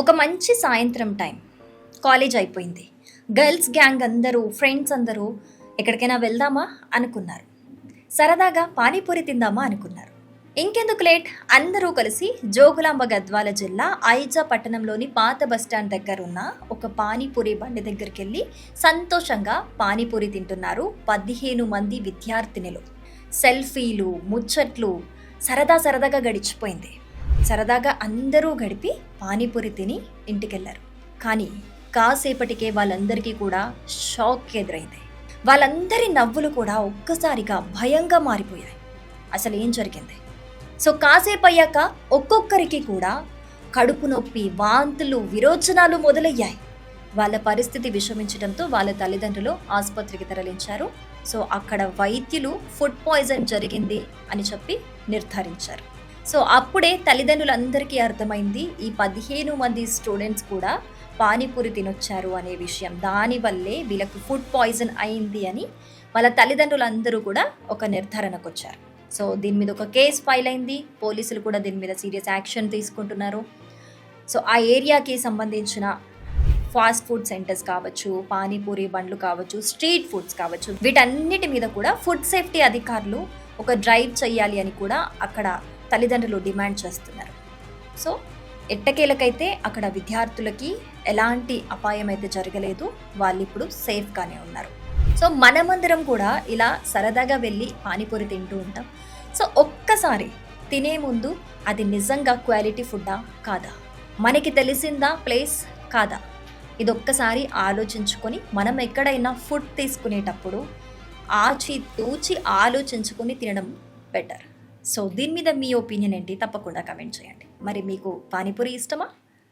ఒక మంచి సాయంత్రం టైం. కాలేజ్ అయిపోయింది. గర్ల్స్ గ్యాంగ్ అందరూ, ఫ్రెండ్స్ అందరూ ఎక్కడికైనా వెళ్దామా అనుకున్నారు. సరదాగా పానీపూరి తిందామా అనుకున్నారు. ఇంకెందుకు లేట్, అందరూ కలిసి జోగులాంబ గద్వాల జిల్లా ఐజా పట్టణంలోని పాత బస్టాండ్ దగ్గర ఉన్న ఒక పానీపూరి బండి దగ్గరికి వెళ్ళి సంతోషంగా పానీపూరి తింటున్నారు 15 మంది విద్యార్థినులు. సెల్ఫీలు, ముచ్చట్లు, సరదాగా గడిచిపోయింది. సరదాగా అందరూ గడిపి పానీపూరి తిని ఇంటికెళ్లారు. కానీ కాసేపటికే వాళ్ళందరికీ కూడా షాక్ ఎదురైంది. వాళ్ళందరి నవ్వులు కూడా ఒక్కసారిగా భయంగా మారిపోయాయి. అసలు ఏం జరిగింది? సో కాసేపు అయ్యాక ఒక్కొక్కరికి కూడా కడుపు నొప్పి, వాంతులు, విరోచనాలు మొదలయ్యాయి. వాళ్ళ పరిస్థితి విషమించడంతో వాళ్ళ తల్లిదండ్రులు ఆసుపత్రికి తరలించారు. సో అక్కడ వైద్యులు ఫుడ్ పాయిజన్ జరిగింది అని చెప్పి నిర్ధారించారు. సో అప్పుడే తల్లిదండ్రులందరికీ అర్థమైంది ఈ 15 మంది స్టూడెంట్స్ కూడా పానీపూరి తినొచ్చారు అనే విషయం. దానివల్లే వీళ్ళకు ఫుడ్ పాయిజన్ అయింది అని వాళ్ళ తల్లిదండ్రులందరూ కూడా ఒక నిర్ధారణకు వచ్చారు. సో దీని మీద ఒక కేసు ఫైల్ అయింది. పోలీసులు కూడా దీని మీద సీరియస్ యాక్షన్ తీసుకుంటున్నారు. సో ఆ ఏరియాకి సంబంధించిన ఫాస్ట్ ఫుడ్ సెంటర్స్ కావచ్చు, పానీపూరి బండ్లు కావచ్చు, స్ట్రీట్ ఫుడ్స్ కావచ్చు, వీటన్నిటి మీద కూడా ఫుడ్ సేఫ్టీ అధికారులు ఒక డ్రైవ్ చేయాలి అని కూడా అక్కడ తల్లిదండ్రులు డిమాండ్ చేస్తున్నారు. సో ఎట్టకేలకైతే అక్కడ విద్యార్థులకి ఎలాంటి అపాయం అయితే జరగలేదు. వాళ్ళు ఇప్పుడు సేఫ్గానే ఉన్నారు. సో మనమందరం కూడా ఇలా సరదాగా వెళ్ళి పానీపూరి తింటూ ఉంటాం. సో ఒక్కసారి తినే ముందు అది నిజంగా క్వాలిటీ ఫుడ్డా కాదా, మనకి తెలిసిందా ప్లేస్ కాదా, ఇది ఒక్కసారి ఆలోచించుకొని మనం ఎక్కడైనా ఫుడ్ తీసుకునేటప్పుడు ఆచితూచి ఆలోచించుకొని తినడం బెటర్. సో దీని మీద మీ ఒపీనియన్ ఏంటి? తప్పకుండా కమెంట్ చేయండి. మరి మీకు పానీపూరి ఇష్టమా?